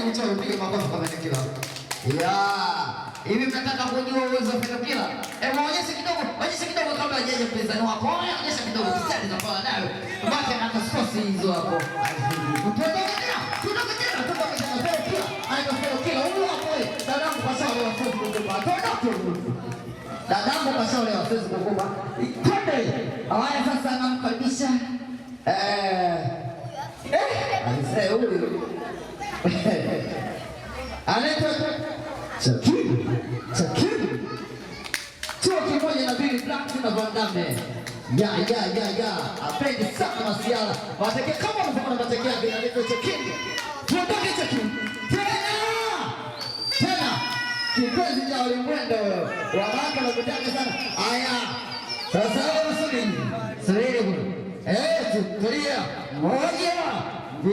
mchoro piga makofi kama kila. Hivi mnataka kujua uwezo wa Fenokila? Hebu onyesha kidogo kabla hajaje mpinzani wako. Onyesha kidogo kisadi za pala nayo. Baki na kaskosi hizo hapo. Tutoke tena. Fenokila. Anaitwa Fenokila. Huyu hapo dadangu kwa sawa leo sisi kukupa. Dadangu kwa sawa leo sisi kukupa. Twende. Haya sasa namkaribisha. Alisema huyu. Anaitwa Chakiri. Chuo kimoja na Billy Black na Van Damme. Apendi sana masiala. Wateke kama mfano matekea vile anaitwa Chakiri. Tuondoke Chakiri. Tena. Kipenzi cha ulimwendo. Wanawake wanakutaka sana. Haya. Sasa subiri bwana. Tulia. 1, 2,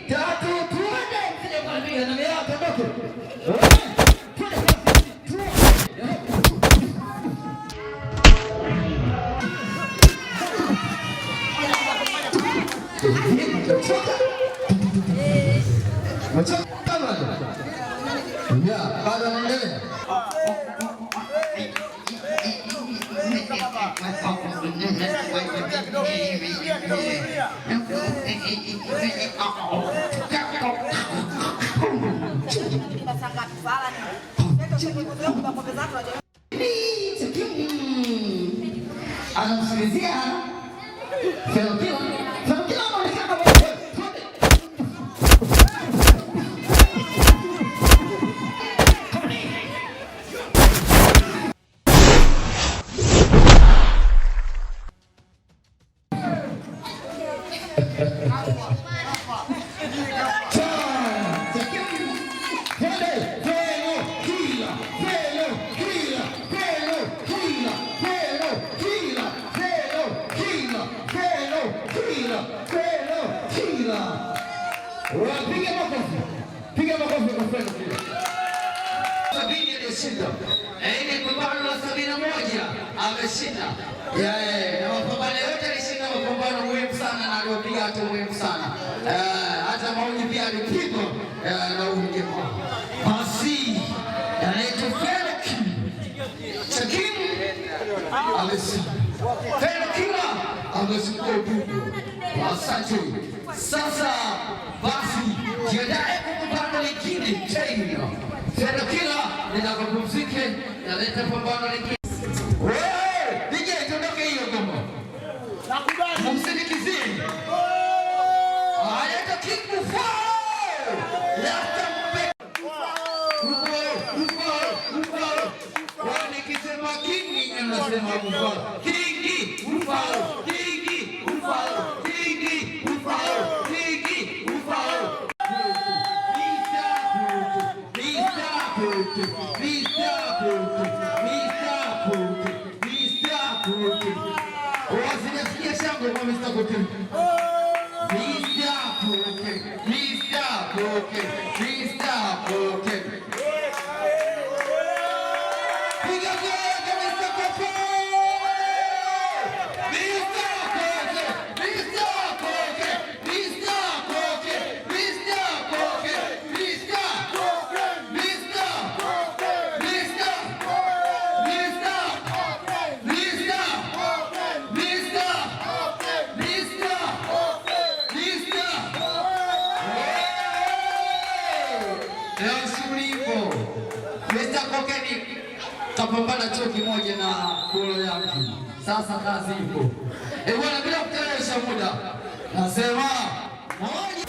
3 tuende. Sije kuambia na mimi hapa ndoto. Anamsikilizia Fenokila. Fenokila anaonekana wewe. Piga makofi kwa Fenokila. Sabini alishinda. Ile pambano la 71 ameshinda. Na mapambano yote alishinda, mapambano muhimu sana na aliopiga hata muhimu sana. Hata maoni pia alipigwa na huyu basi. Anaitwa Fenokila. Chakiri ameshinda. Fenokila ameshinda. Asante. Sasa basi jiandae kwa pambano lingine tena. Fenokila ninapumzike na leta pambano lingine. Wewe DJ tondoke hiyo ngoma. Nakubali. Msindikizie. Aleta kikufa. Leta mpe. Wani kisema kingi anasema kufa. Kingi ufao. Kingi ufao. Kingi ufao. Kingi ufao. Kapambana chuo kimoja na bolo yake. Sasa kazi ipo. Bwana, bila kutelewesha muda, nasema moja.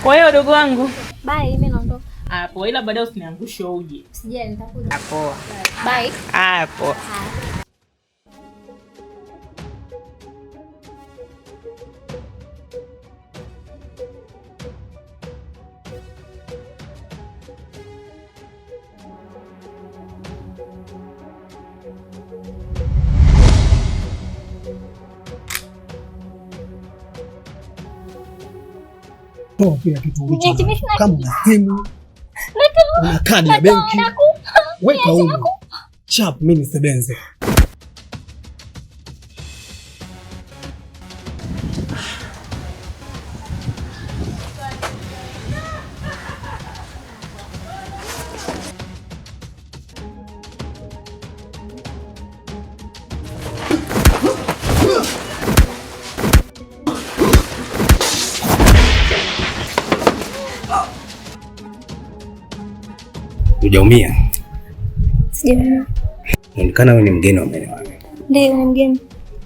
Kwa hiyo dogo wangu. Bye, mimi naondoka. Hapo ila baadaye usiniangushe uje. Sijali nitakuja. Hapo. Bye. Hapo. Kila kitu kama una simu una kadi ya benki weka huko chap, mimi nisebenze. Hujaumia? Sijaumia. Inaonekana wewe ni mgeni wa maeneo haya. Ndio, ni mgeni.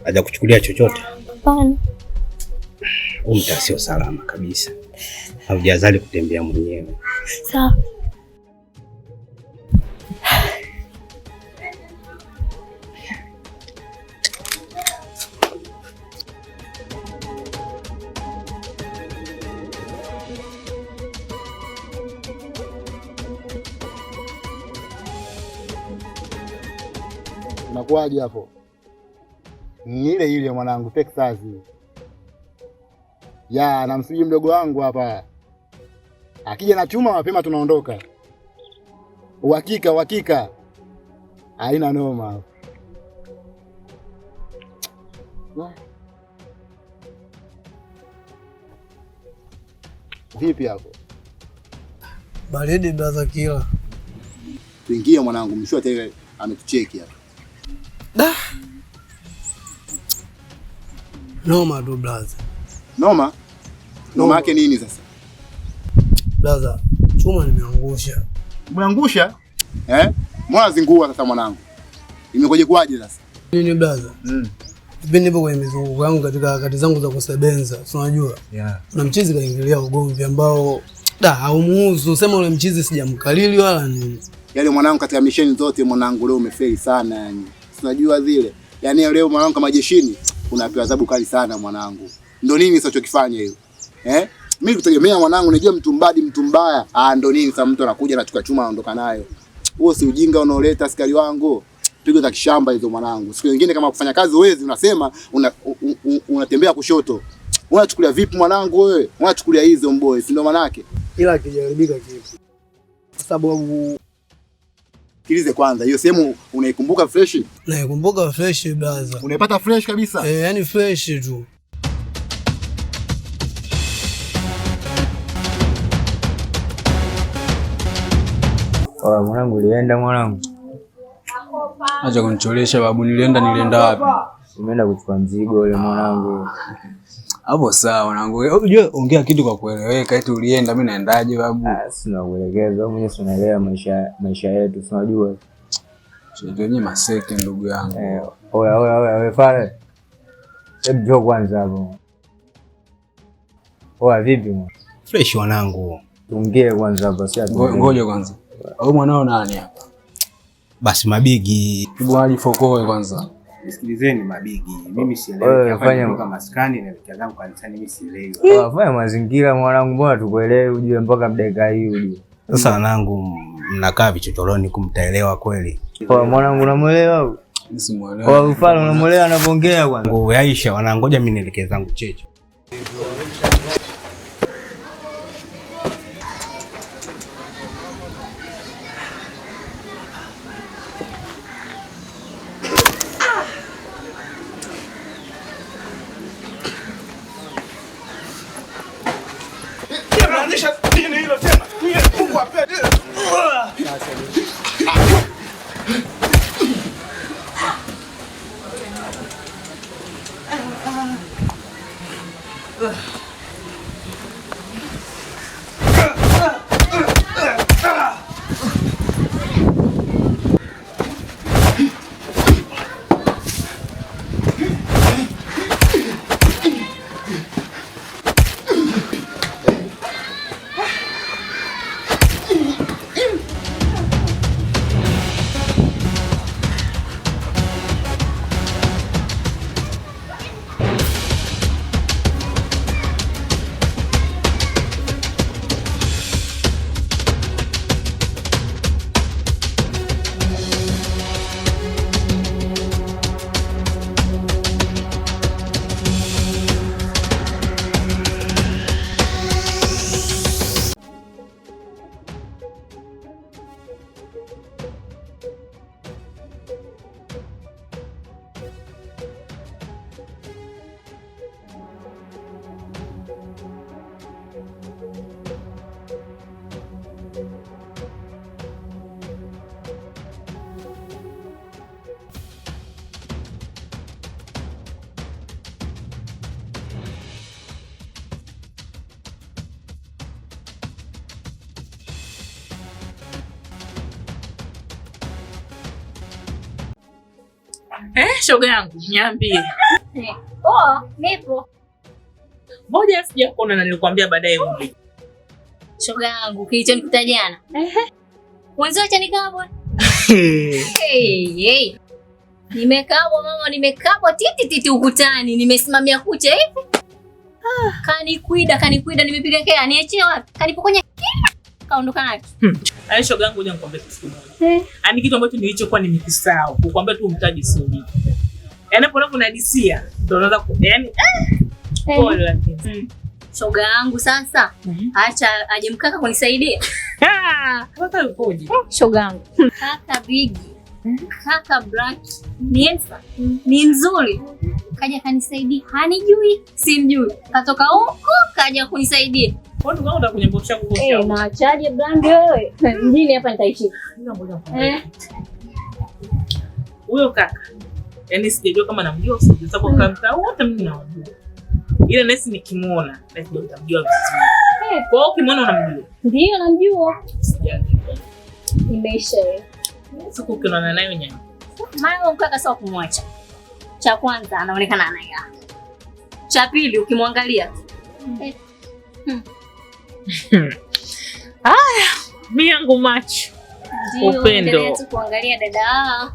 Haja kuchukulia chochote? Hapana. Huu mtaa sio salama kabisa. Haujazali kutembea mwenyewe. Sawa. Unakuaje hapo? Ni ile mwanangu Texas. Ya, namsiji mdogo wangu hapa. Akija na chuma mapema tunaondoka. Uhakika. Haina noma. Vipi hapo? Baridi brother kila. Tuingie mwanangu, mshua tele ametucheki hapa. Noma tu brother. Noma yake nini sasa? Brother, chuma nimeangusha. Umeangusha? Mbona zingua sasa mwanangu? Imekoje kwaje sasa? Nini brother? Kipindi nipo kwenye mizunguko yangu katika harakati zangu za kusebenza, unajua? Yeah. Kuna mchizi kaingilia ugomvi ambao haumuhusu, sema ule mchizi sijamkalili wala nini. Yale mwanangu katika misheni zote mwanangu leo umefeli sana yani. Unajua zile. Yaani leo mwanangu kama jeshini unapewa adhabu kali sana mwanangu. Ndio nini sasa chokifanya hiyo? Mimi kutegemea mwanangu najua mtu mbaya. Ndio nini sasa mtu anakuja anachukua chuma anaondoka nayo. Huo si ujinga unaoleta askari wangu. Pigo za kishamba hizo mwanangu. Siku nyingine kama kufanya kazi uwezi unasema unatembea kushoto. Unachukulia vipi mwanangu wewe? Unachukulia hizo mboy, si ndio manake? ila akijaribika kitu. Kwa sababu sikilize kwanza, hiyo sehemu unaikumbuka fresh? Naikumbuka fresh brother. Unaipata fresh kabisa? Yani fresh tu. Mwanangu ulienda mwanangu? Acha kunicholesha babu, nilienda wapi? Umeenda kuchukua mzigo ule mwanangu. Hapo sawa mwanangu. Unajua ongea kitu kwa kueleweka, eti ulienda, mimi naendaje babu? Sina kuelekeza, mwenyewe unaelewa maisha yetu, unajua. Sio maseke ndugu yangu. Oya wewe pale. Hebu njoo kwanza hapo. Oya vipi mwana? Fresh wanangu. Tuongee kwanza hapa si ati. Ngoja kwanza. Au mwanao nani hapa? Basi mabigi. Hebu alifokoe kwanza. Nisikilizeni mabigi. Mimi sielewi kama maskani na vitu zangu kanisani mimi sielewi. Fanya mazingira mwanangu, mbona tukuelewe ujue mpaka mdeka hii ujue. Sasa wanangu mnakaa vichochoroni kumtaelewa kweli. Mwanangu unamuelewa? Simuelewa. Mfano unamuelewa anapoongea kwanza. Ngo Aisha wanangoja mimi nielekeze zangu cheche. Shoga yangu, niambie. Poa, nipo. Moja sijakuona na nilikwambia baadaye uje. Shoga yangu, kilichonikuta jana. Mwanzo acha nikabwa. Hey. Nimekabwa mama, nimekabwa titi ukutani, nimesimamia kucha hivi. Kanikwida nimepiga kea, niachie wapi? Kanipokonya. Kaondoka nayo. Shoga yangu, ngoja nikwambie kitu kimoja. Ani kitu ambacho nilichokuwa nimekisahau, kukwambia tu mtaji sio. Yaani hapo kuna disia ndio unaanza yaani pole lakini. Shoga yangu sasa, acha aje mkaka kunisaidia. Kaka yukoje? Shoga yangu. Kaka Bigi. Kaka Black. Niensa. Ni mzuri. Kaja kanisaidia. Hanijui, simjui. Katoka huko kaja kunisaidia. Kwa nini unataka kunyambosha kukosha? Na achaje brand wewe? Mjini hapa nitaishi. Huyo kaka. Yaani sijajua kama namjua sijui sababu kanta wote mimi nawajua. Ile nesi nikimuona, lazima nitamjua vizuri. Kwa hiyo ukimwona unamjua? Ndio namjua. Sijajua. Imeisha. Siku ukiona naye nyanya. Maana mkaka sio kumwacha. Cha kwanza anaonekana anaya. Cha pili ukimwangalia. Haya, mimi yangu macho. Upendo. Ndio kuangalia dada.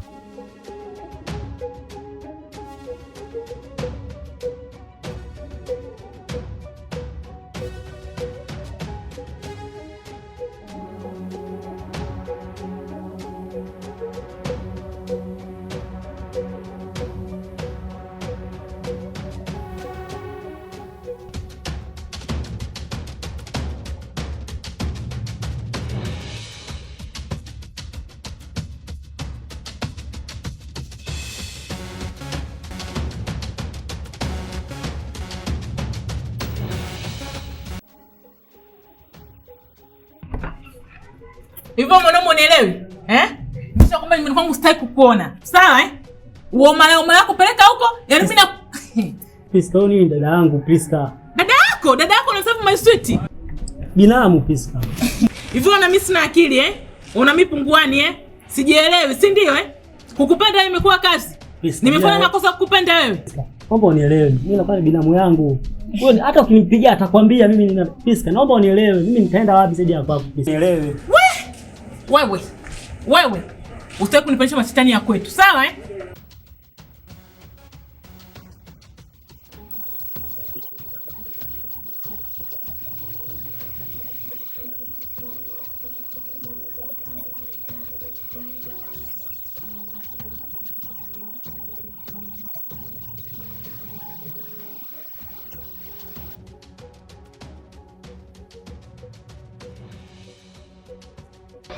Hivyo mwanaume unielewi? Nisha kwamba nyumbani kwangu sitaki kukuona. Sawa Uo mama yako peleka huko. Yaani mimi na Priska, wewe ni dada yangu Priska. Dada yako unasema my sweet. Binamu Priska. Hivyo na mimi sina akili Una mimi punguani Sijielewi, si ndio Kukupenda wewe imekuwa kazi. Nimefanya makosa kukupenda wewe. Naomba unielewe. Mimi nakuwa binamu yangu. Wewe hata ukinipigia atakwambia mimi nina Priska. Naomba unielewe. Mimi nitaenda wapi zaidi ya kwako? Unielewe. Wewe. Usitaki kunipandisha mashetani ya kwetu. Sawa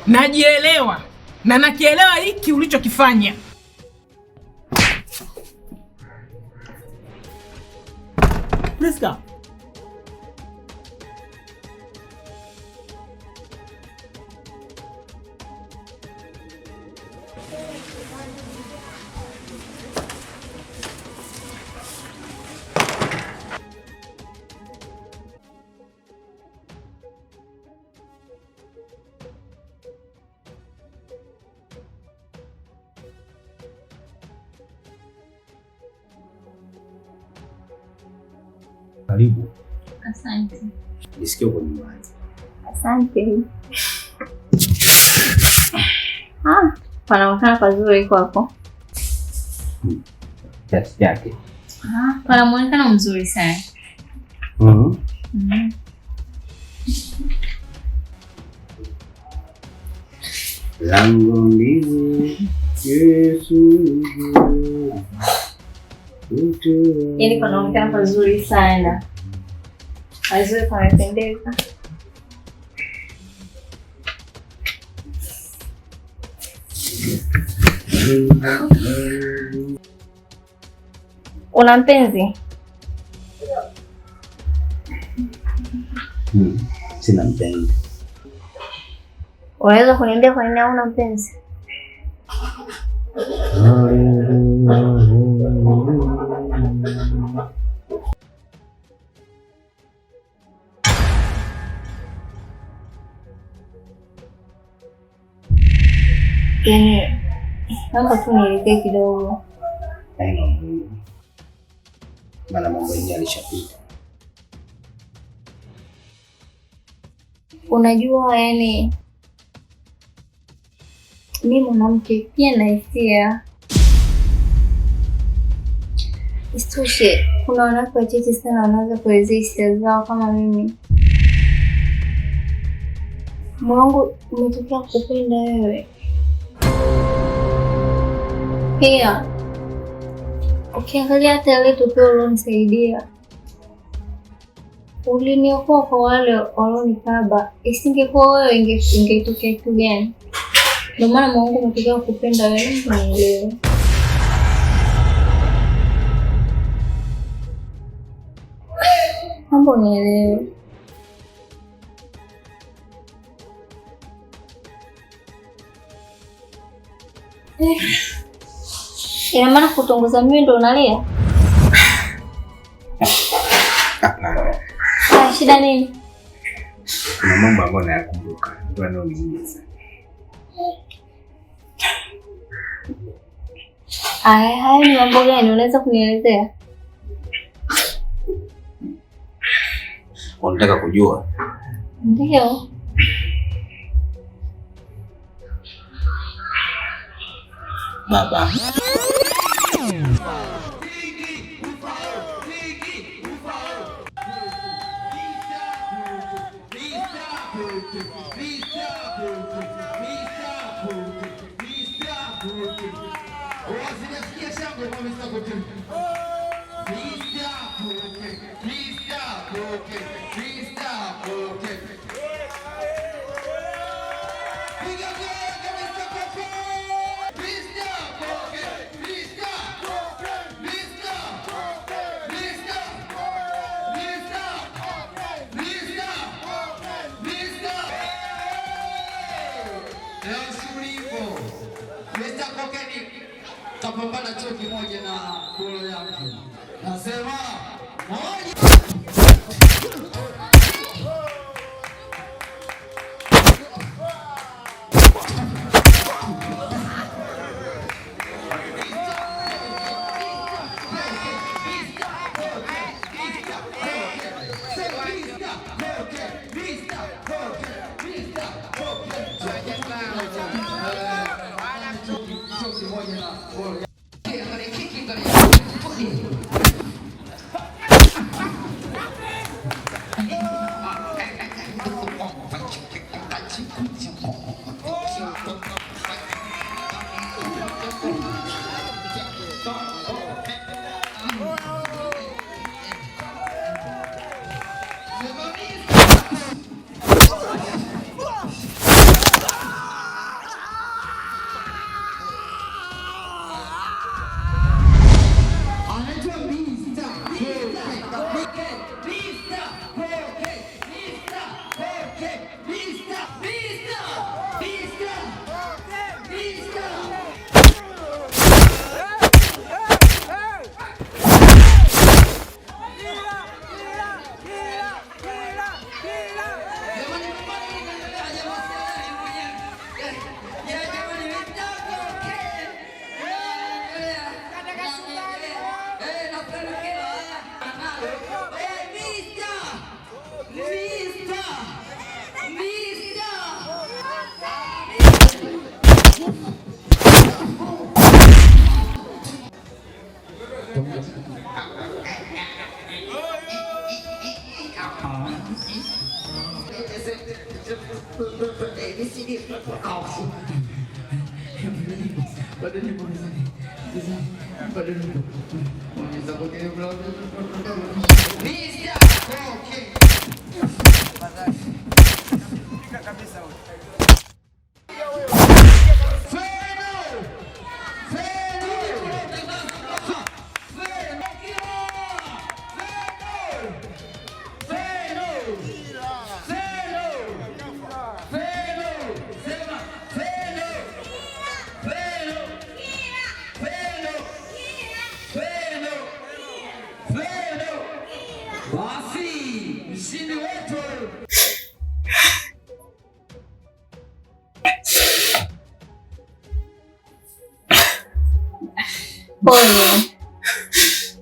Najielewa na nakielewa hiki ulichokifanya. Priska. Karibu. Asante. Nisikie uko nyumbani. Asante. Panaonekana pazuri kwako. Kiasi yake. Pana muonekano mzuri sana. Lango ndilo Yesu. Yaani panaonekana pazuri sana. Pazuri pamependeza. Una mpenzi? Sina mpenzi. Unaweza kuniambia kwa nini hauna mpenzi? Yaani, naomba tu nielekee kidogo. Maana mambo yenyewe alishapita. Unajua yaani mimi mwanamke pia na hisia. Isitoshe, kuna wanawake wachache sana wanaweza kuelezea hisia zao kama mimi. Moyo wangu umetokea kupenda wewe. Pia ukiangalia hata ile tukio ulonisaidia, uliniokoa kwa wale walionikaba. Isingekuwa wewe ingetokea kitu gani? Ndio maana moyo wangu umetokea kupenda wewe. Nielewe. Mambo nielewe. Ina maana kutongoza mimi ndo unalia? Hapana. Shida nini? Kuna mambo ambayo nayakumbuka. Ndio anoniumiza. Haya ni mambo gani? Unaweza kunielezea? Unataka kujua? Ndio. Baba. Leo shughuli ipo. Mr. Kokeni kapambana chuo kimoja na bolo yangu. Nasema moja.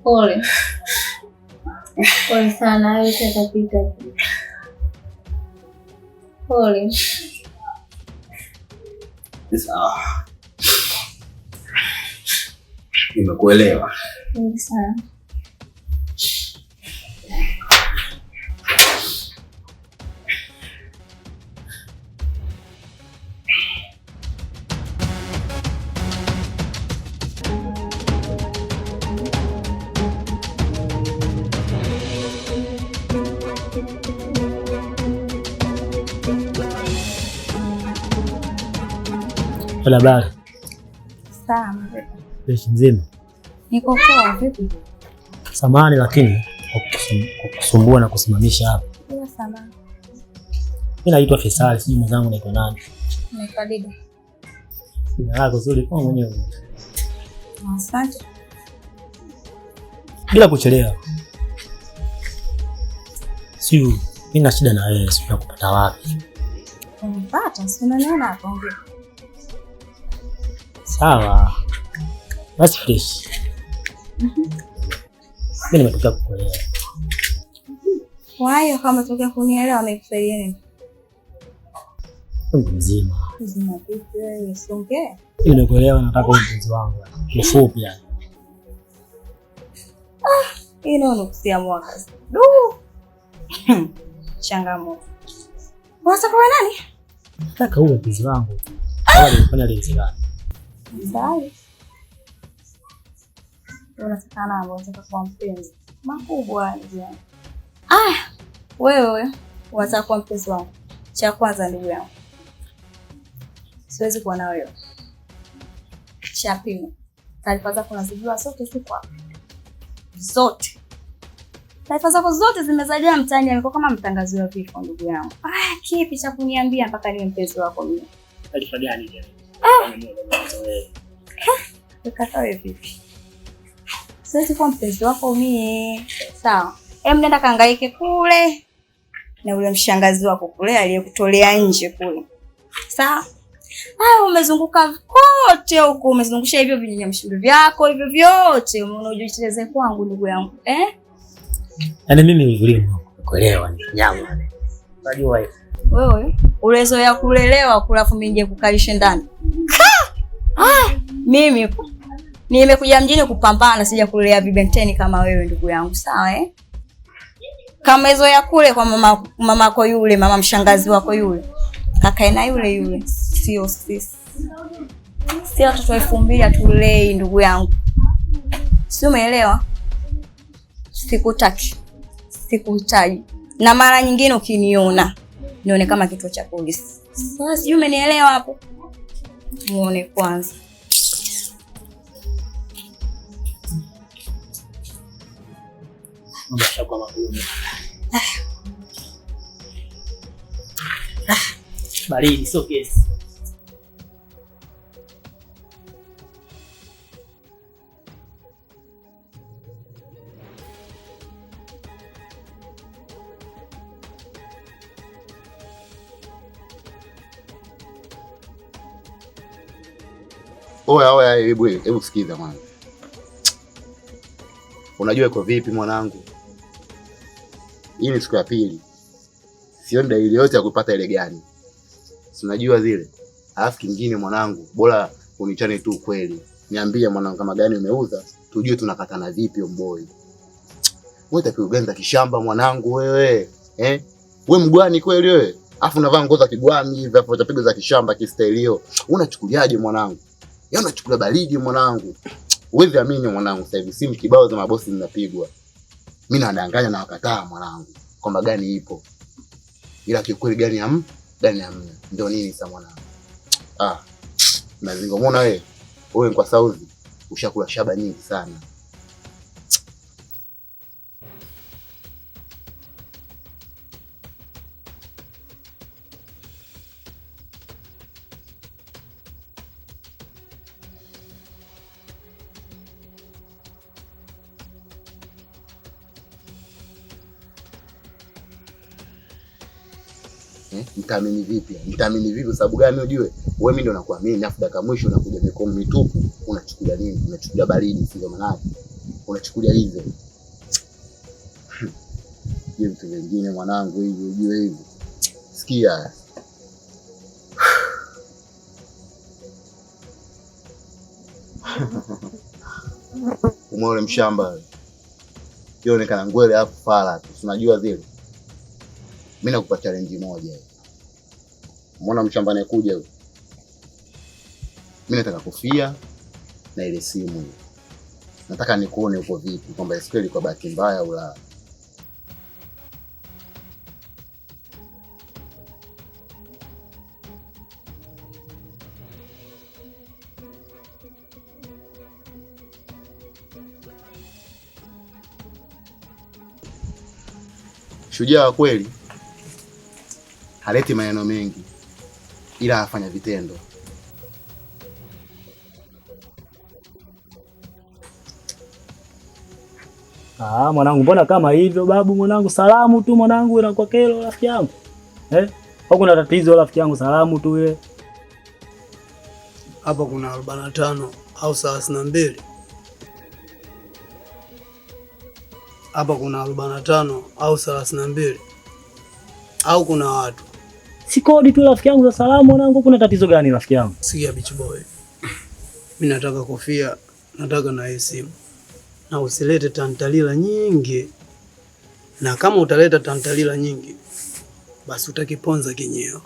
Pole. Pole sana, yote yatapita. Pole. Sawa. Nimekuelewa. Pole sana. Habari. Sawa. Beshi mzima. Niko poa, vipi? Samahani lakini kwa kusumbua na kusimamisha hapa. Bila samahani. Mimi naitwa Faisal, sijui mwenzangu naitwa nani? Naitwa Dida. Jina lako zuri kwa mwenyewe. Asante. Bila kuchelewa. Sio, mimi na shida na wewe, sio kupata wapi? Unapata, si unaniona hapo ongea. Sawa. Basi fresh. Mimi nimetoka kukuelewa. Kwa hiyo kama unataka kunielewa unaifanyia nini? Mtu mzima. Mzima vipi wewe usongee? Mimi nimekuelewa, nataka mpenzi wangu. Mfupi yani. Hii ndio nukusia mwaka. Du. Changamoto. Unataka kwa nani? Nataka uwe mpenzi wangu. Wale wanafanya lenzi gani? Sawa. Unataka nani? Unataka kwa mpenzi. Makubwa nje. Wewe unataka kwa mpenzi wangu. Cha kwanza ndugu yangu. Siwezi kuwa na wewe. Cha pili. Taarifa zako nazijua zote siku hapa. Zote. Taarifa zako zote zimezalia mtaani, amekuwa kama mtangazo wa vifo ndugu yangu. Kipi cha kuniambia mpaka niwe mpenzi wako mimi? Taarifa gani ile? Kaka wewe vipi? Siwezi kuwa mpenzi wako mie. Sawa. Nenda kaangaike kule na ule mshangazi wako kule aliyekutolea nje kule. Sawa? Umezunguka kote huko, umezungusha hivyo vinyamshubi vyako hivyo vyote, unaojiteleze kwangu ndugu yangu. Yaani mimi nilivyo kuelewa ni nyama. Unajua hiyo. Wewe ulezoea kulelewa kulafu mingi kukalisha ndani. Mimi nimekuja mjini kupambana, sija kulelea vibenteni kama wewe ndugu yangu, sawa Kama hizo ya kule kwa mamako yule, mama mshangazi wako yule. Kakae na yule, sio sisi. Sio watoto 2000 atulei ndugu yangu. Sio, umeelewa? Sikutaki. Sikuhitaji. Na mara nyingine ukiniona, nione kama kituo cha polisi. Sasa sijui umenielewa hapo? Muone kwanza. Unashaka magumu. Baridi sio kesi. Oya, hebu sikiza mwana. Unajua iko vipi mwanangu? Hii ni siku ya pili. Sioni dalili yote ya kupata ile gani. Si unajua zile. Alafu kingine mwanangu, bora unichane tu kweli. Niambie mwanangu kama gani umeuza, tujue tunakatana vipi omboi. Wewe utapiga kishamba mwanangu wewe. Wewe mgwani kweli wewe? Alafu unavaa ngoza kigwami hivi hapo utapiga za kishamba kistailio. Unachukuliaje mwanangu? Yaani unachukua baridi mwanangu. Uwezi amini mwanangu, sasa hivi simu kibao za mabosi zinapigwa. Mimi nadanganya na wakataa mwanangu kwamba gani ipo. Ila kiukweli gani hamna. Ndio nini sasa mwanangu? Mazingo muona wewe kwa sauzi ushakula shaba nyingi sana. Nitaamini vipi kwa sababu gani ujue? Wewe mimi ndo nakuamini afu dakika mwisho unakuja mikono mitupu, unachukulia nini? Unachukulia baridi sio maana. Unachukulia hizo. Je, vitu vingine mwanangu hivi ujue hivi. Sikia. Umeona mshamba. Yonekana ngwele hapo fala tu. Unajua zile. Mimi nakupa challenge moja. Umeona mshamba anayekuja huyo? Mimi nataka kofia na ile simu. Nataka nikuone uko vipi, kwamba isikeli kwa bahati mbaya au la. Shujaa wa kweli haleti maneno mengi, ila afanya vitendo. Mwanangu, mbona kama hivyo babu? Mwanangu, salamu tu mwanangu, inakuwa kero rafiki yangu. Au kuna tatizo rafiki yangu? Salamu tu ile. Hapa kuna 45 au 32. Hapa kuna 45 au 32. Au kuna watu. Si kodi tu rafiki yangu za salamu mwanangu, kuna tatizo gani rafiki yangu? Sikia bitch boy. Mimi nataka kofia, nataka na simu. Na usilete tantalila nyingi. Na kama utaleta tantalila nyingi, basi utakiponza kinyeo.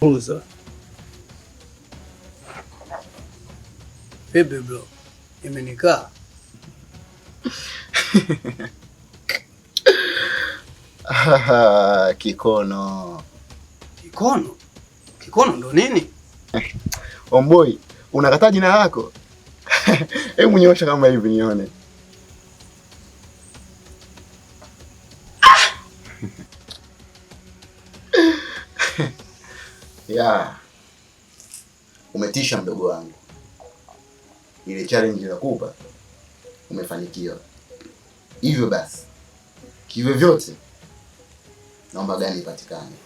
Uza. Pepe bro, imenikaa. Kikono. Kikono? Kikono ndo nini? Omboi, unakataa jina lako? Hebu nyosha kama hivi nione. Ya. Umetisha mdogo wangu. Ile challenge nilikupa umefanikiwa. Hivyo basi, kiwe vyote naomba gani ipatikane.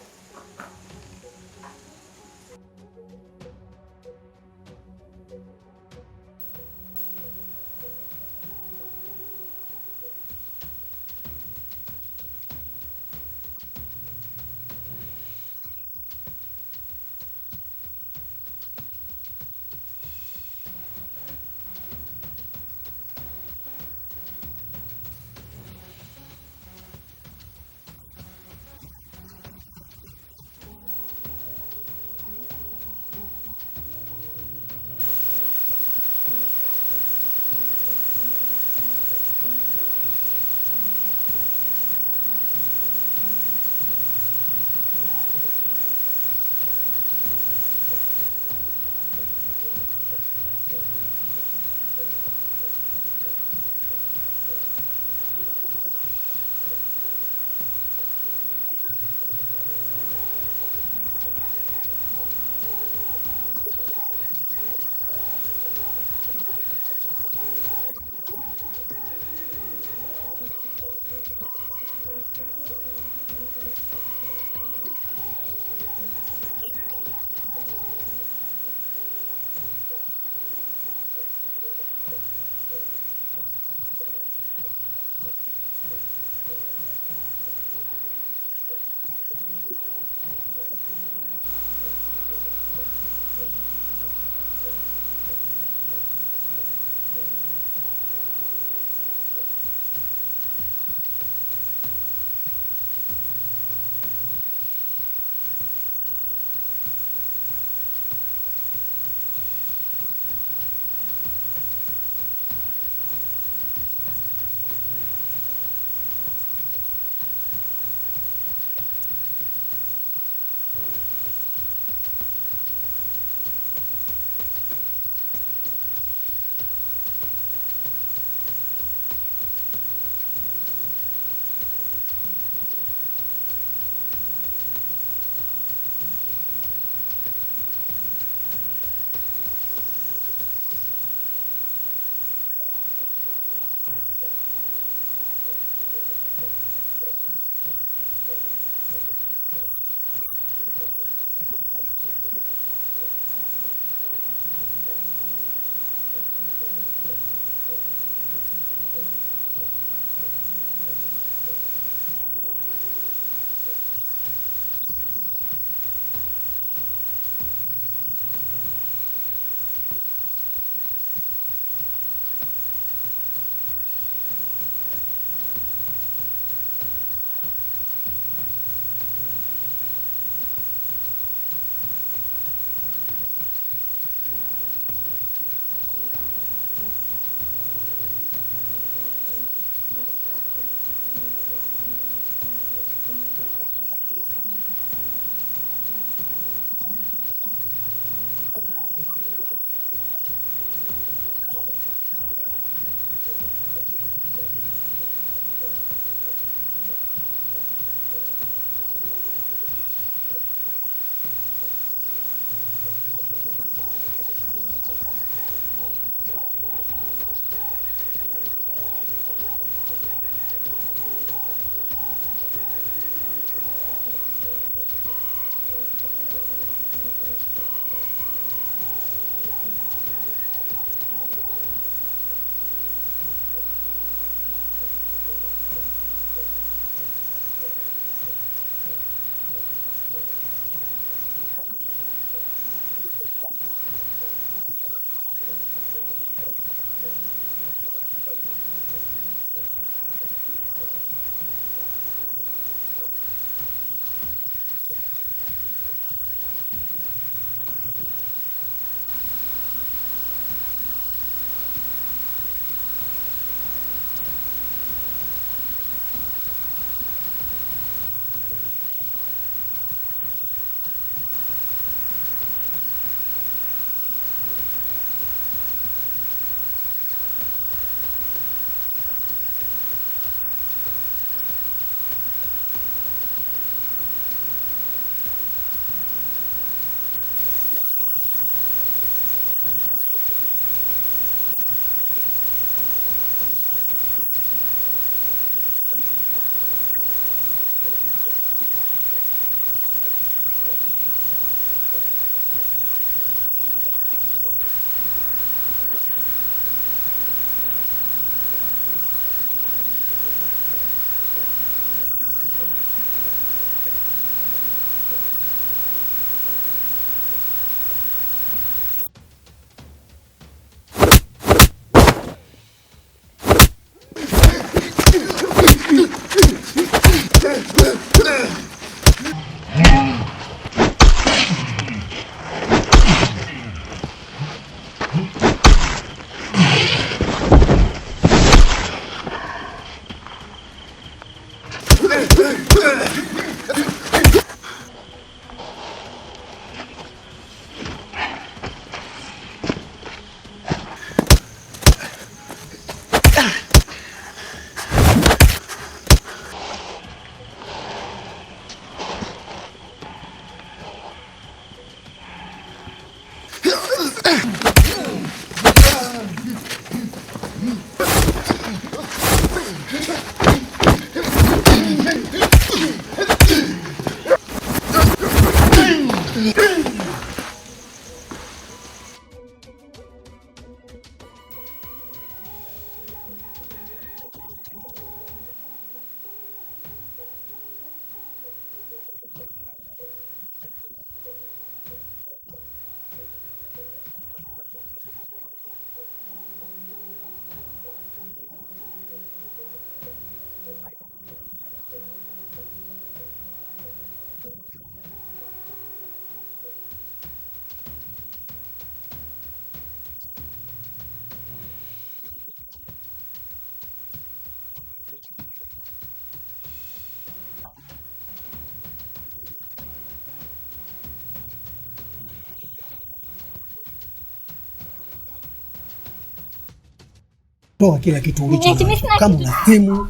Toa kila kitu ulicho nacho. Kama una simu,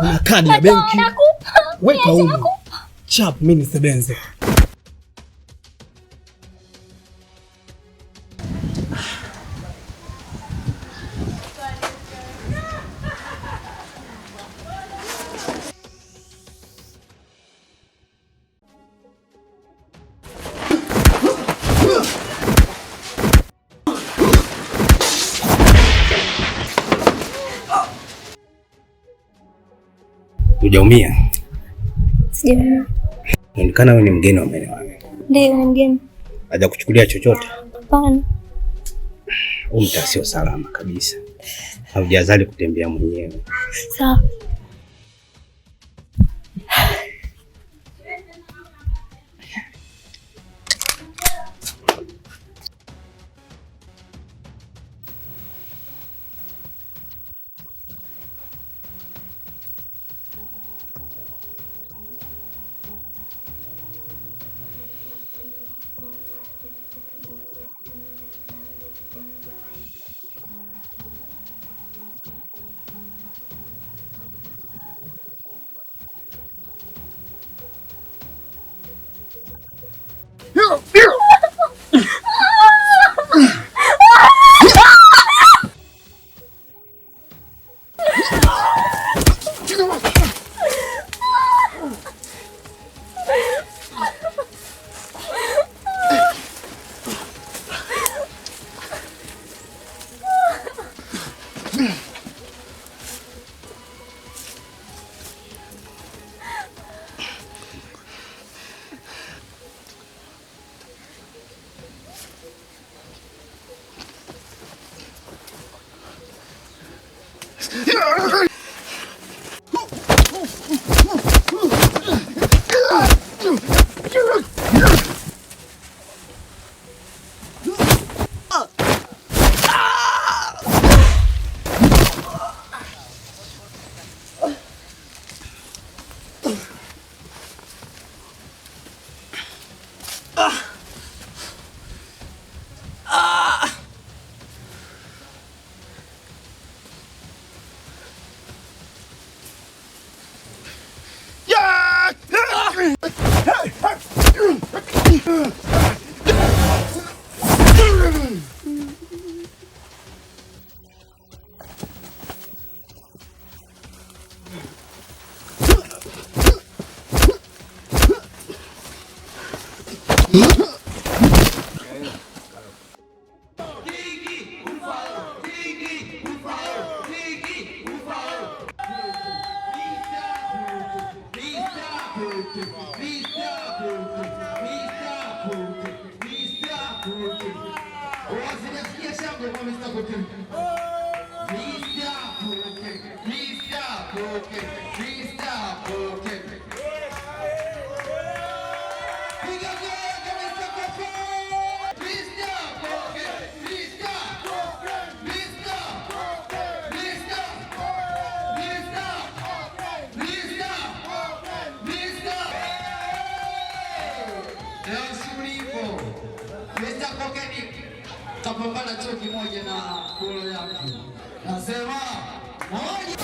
una kadi ya benki, weka huko. Chap, mimi nisebenze. Hujaumia? Sijaumia. Inaonekana wewe ni mgeni wa maeneo haya. Ndio, ni mgeni. Haja kuchukulia chochote? Hapana. Huu mtaa sio salama kabisa. Haujazali kutembea mwenyewe. Sawa. Kapambana chuo kimoja na bolo yake. Nasema moja.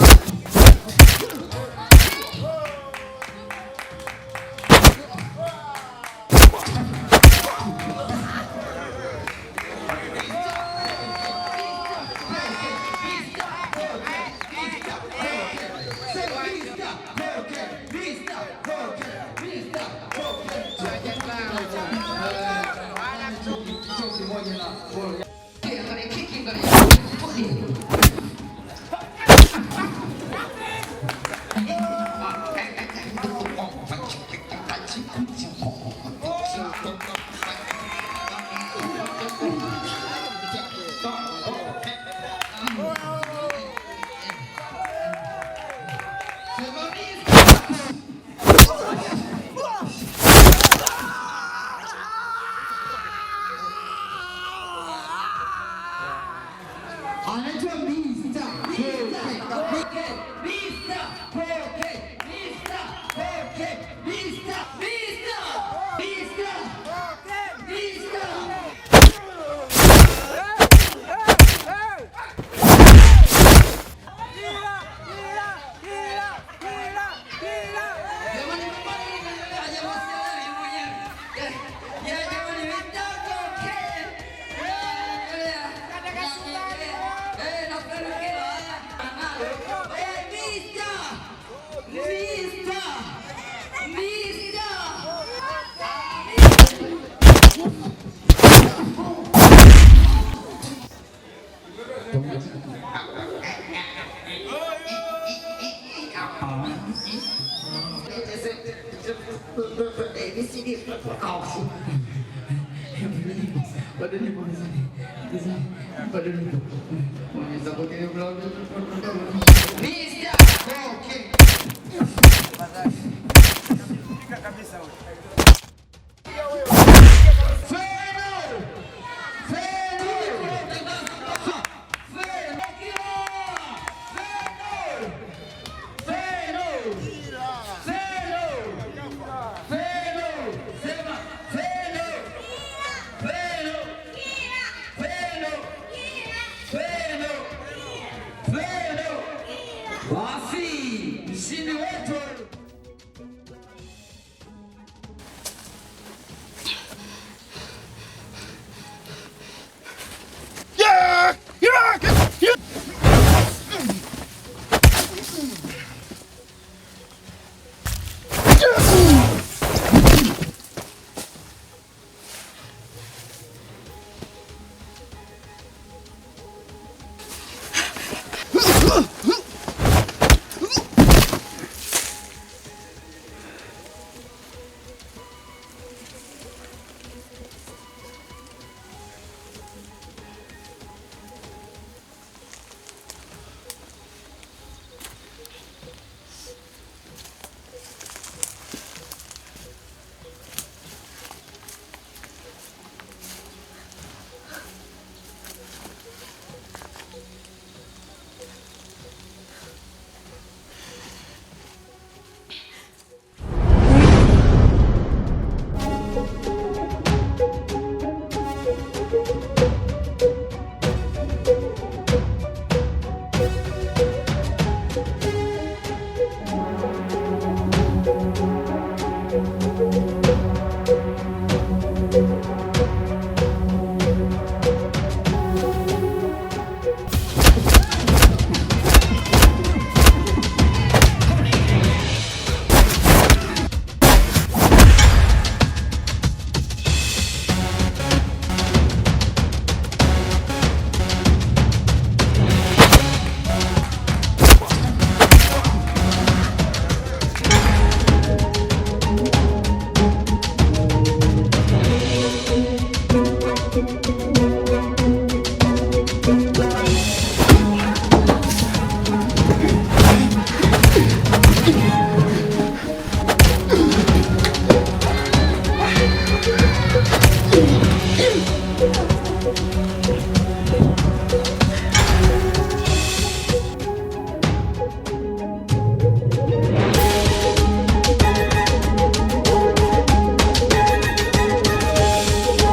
Kabisa.